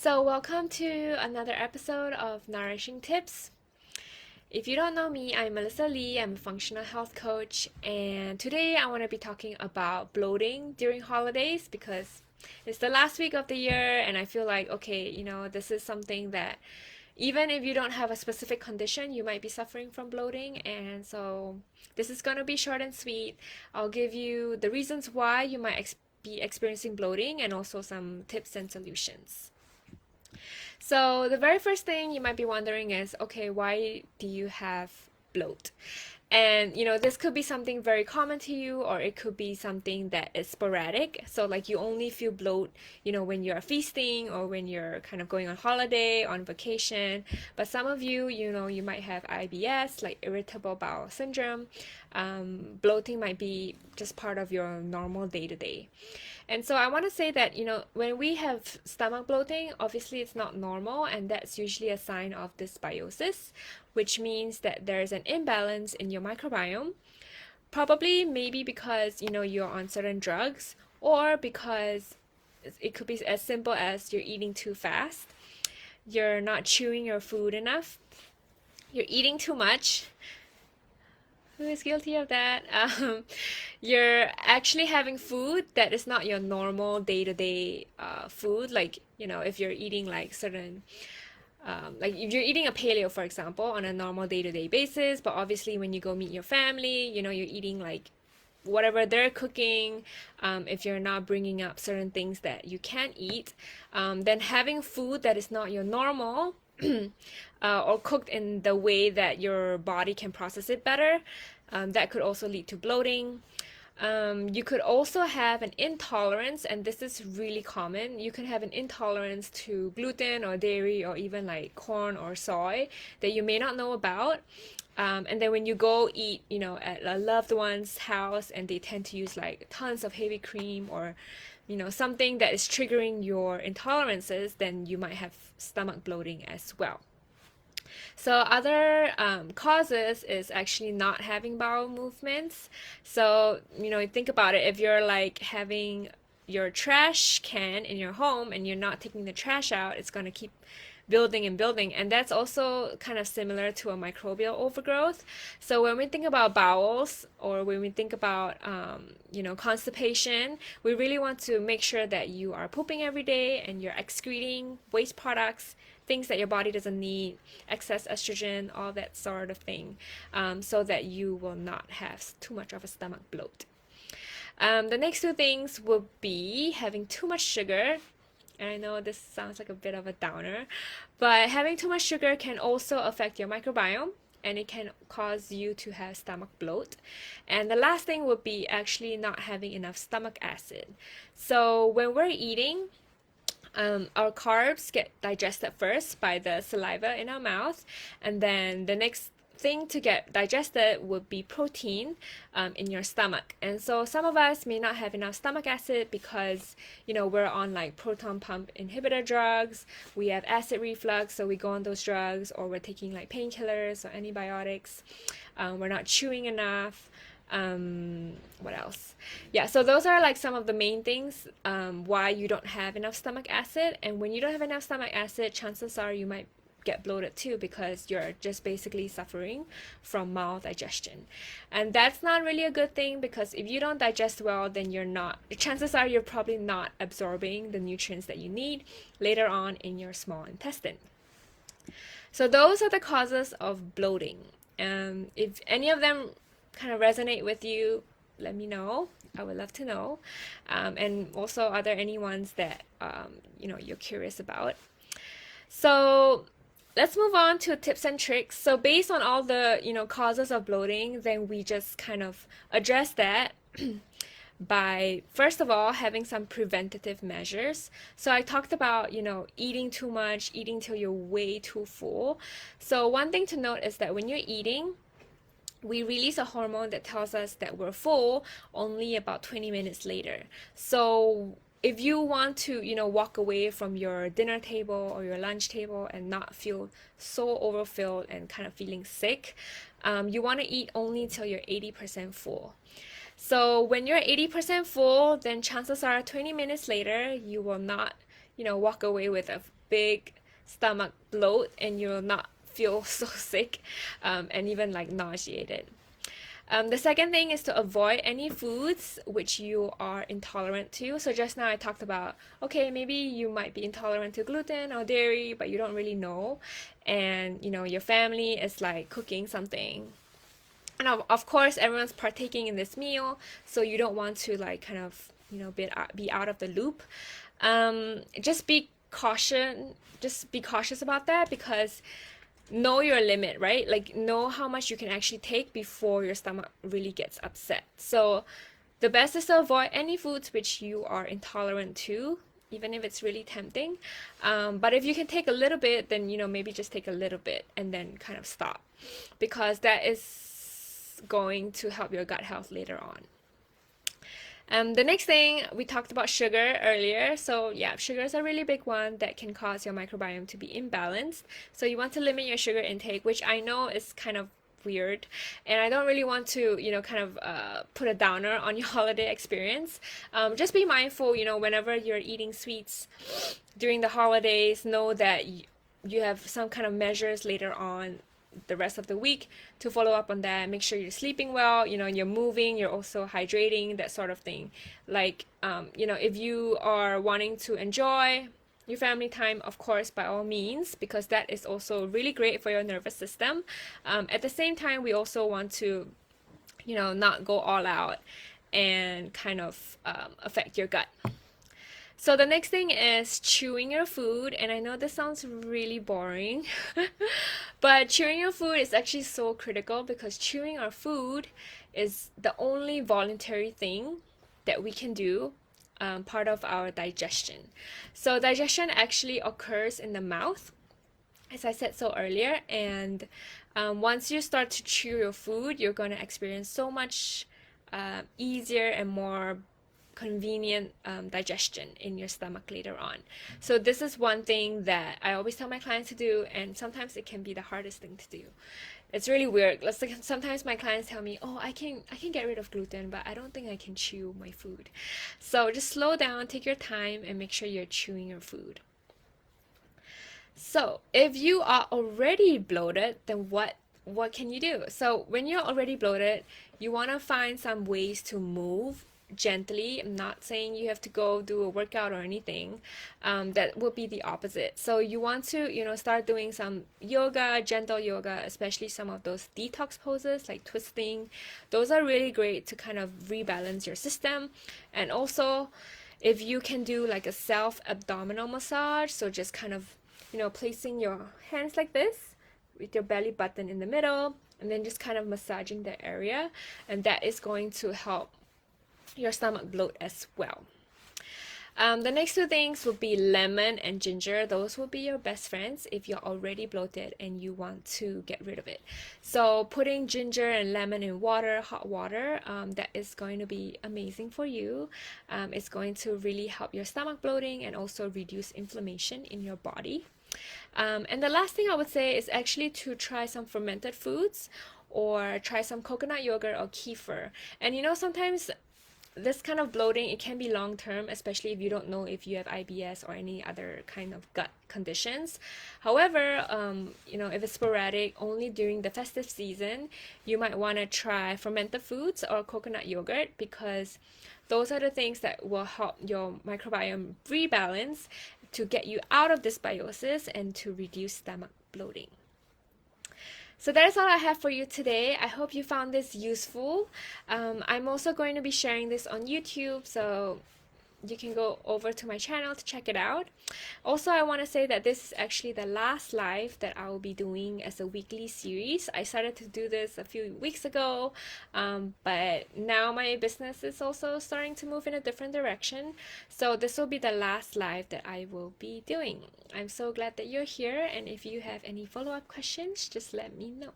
So, welcome to another episode of Nourishing Tips. If you don't know me, I'm Melissa Lee. I'm a functional health coach, and today I want to be talking about bloating during holidays because it's the last week of the year, and I feel like, okay, this is something that even if you don't have a specific condition, you might be suffering from bloating, and so this is going to be short and sweet. I'll give you the reasons why you might be experiencing bloating and also some tips and solutions. So the very first thing you might be wondering is, okay, why do you have bloat? And this could be something very common to you, or it could be something that is sporadic. So like you only feel bloat, when you're feasting or when you're kind of going on holiday, on vacation. But some of you, you might have IBS, like irritable bowel syndrome. Bloating might be just part of your normal day to day. And so I want to say that, when we have stomach bloating, obviously it's not normal, and that's usually a sign of dysbiosis, which means that there's an imbalance in your microbiome. Probably maybe because, you're on certain drugs, or because it could be as simple as you're eating too fast, you're not chewing your food enough, you're eating too much. Who is guilty of that? You're actually having food that is not your normal day-to-day food. Like, if you're eating like certain, like if you're eating a paleo, for example, on a normal day-to-day basis, but obviously when you go meet your family, you're eating like whatever they're cooking. If you're not bringing up certain things that you can't eat, then having food that is not your normal or cooked in the way that your body can process it better, that could also lead to bloating. You could also have an intolerance, and this is really common. You can have an intolerance to gluten or dairy or even like corn or soy that you may not know about. And then when you go eat, at a loved one's house and they tend to use like tons of heavy cream or, something that is triggering your intolerances, then you might have stomach bloating as well. So other causes is actually not having bowel movements. So, think about it. If you're like having your trash can in your home and you're not taking the trash out, it's going to keep building and building, and that's also kind of similar to a microbial overgrowth. So when we think about bowels, or when we think about constipation, we really want to make sure that you are pooping every day and you're excreting waste products, things that your body doesn't need, excess estrogen, all that sort of thing, so that you will not have too much of a stomach bloat. The next two things will be having too much sugar. And I know this sounds like a bit of a downer, but having too much sugar can also affect your microbiome, and it can cause you to have stomach bloat. And the last thing would be actually not having enough stomach acid. So when we're eating, our carbs get digested first by the saliva in our mouth, and then the next thing to get digested would be protein in your stomach. And so some of us may not have enough stomach acid because we're on like proton pump inhibitor drugs, we have acid reflux, so we go on those drugs, or we're taking like painkillers or antibiotics, we're not chewing enough. What else? Yeah, so those are like some of the main things why you don't have enough stomach acid. And when you don't have enough stomach acid, chances are you might get bloated too, because you're just basically suffering from maldigestion. And that's not really a good thing, because if you don't digest well, then chances are you're probably not absorbing the nutrients that you need later on in your small intestine. So those are the causes of bloating. If any of them kind of resonate with you, let me know. I would love to know. And also, are there any ones that you're curious about? So let's move on to tips and tricks. So based on all the causes of bloating, then we just kind of address that by, first of all, having some preventative measures. So I talked about eating too much, eating till you're way too full. So one thing to note is that when you're eating, we release a hormone that tells us that we're full only about 20 minutes later. So if you want to, walk away from your dinner table or your lunch table and not feel so overfilled and kind of feeling sick, you want to eat only till you're 80% full. So when you're 80% full, then chances are 20 minutes later, you will not walk away with a big stomach bloat and you'll not feel so sick and even like nauseated. The second thing is to avoid any foods which you are intolerant to. So just now I talked about, okay, maybe you might be intolerant to gluten or dairy, but you don't really know. And, your family is like cooking something. And of course, everyone's partaking in this meal, so you don't want to like kind of, be out of the loop. Just be cautious about that, because know your limit, right? Like, know how much you can actually take before your stomach really gets upset. So the best is to avoid any foods which you are intolerant to, even if it's really tempting. But if you can take a little bit, then maybe just take a little bit and then kind of stop, because that is going to help your gut health later on. The next thing, we talked about sugar earlier. So yeah, sugar is a really big one that can cause your microbiome to be imbalanced. So you want to limit your sugar intake, which I know is kind of weird, and I don't really want to kind of put a downer on your holiday experience. Just be mindful, whenever you're eating sweets during the holidays, know that you have some kind of measures later on the rest of the week to follow up on that. Make sure you're sleeping well, you're moving, you're also hydrating, that sort of thing. Like, if you are wanting to enjoy your family time, of course, by all means, because that is also really great for your nervous system. At the same time, we also want to, not go all out and kind of affect your gut. So the next thing is chewing your food, and I know this sounds really boring, but chewing your food is actually so critical, because chewing our food is the only voluntary thing that we can do, part of our digestion. So digestion actually occurs in the mouth, as I said so earlier, and once you start to chew your food, you're going to experience so much easier and more convenient digestion in your stomach later on. So this is one thing that I always tell my clients to do, and sometimes it can be the hardest thing to do. It's really weird. Sometimes my clients tell me, oh, I can get rid of gluten, but I don't think I can chew my food. So just slow down, take your time, and make sure you're chewing your food. So if you are already bloated, then what can you do? So when you're already bloated, you want to find some ways to move gently. I'm not saying you have to go do a workout or anything. That would be the opposite. So you want to start doing some yoga, gentle yoga, especially some of those detox poses like twisting. Those are really great to kind of rebalance your system. And also, if you can do like a self abdominal massage, so just kind of placing your hands like this with your belly button in the middle, and then just kind of massaging the area, and that is going to help your stomach bloat as well. The next two things would be lemon and ginger. Those will be your best friends if you're already bloated and you want to get rid of it. So putting ginger and lemon in water, hot water, that is going to be amazing for you. It's going to really help your stomach bloating and also reduce inflammation in your body. And the last thing I would say is actually to try some fermented foods, or try some coconut yogurt or kefir. And sometimes this kind of bloating, it can be long term, especially if you don't know if you have IBS or any other kind of gut conditions. However, if it's sporadic, only during the festive season, you might want to try fermented foods or coconut yogurt, because those are the things that will help your microbiome rebalance to get you out of dysbiosis and to reduce stomach bloating. So that is all I have for you today. I hope you found this useful. I'm also going to be sharing this on YouTube, so you can go over to my channel to check it out. Also, I want to say that this is actually the last live that I will be doing as a weekly series. I started to do this a few weeks ago, but now my business is also starting to move in a different direction. So this will be the last live that I will be doing. I'm so glad that you're here, and if you have any follow-up questions, just let me know.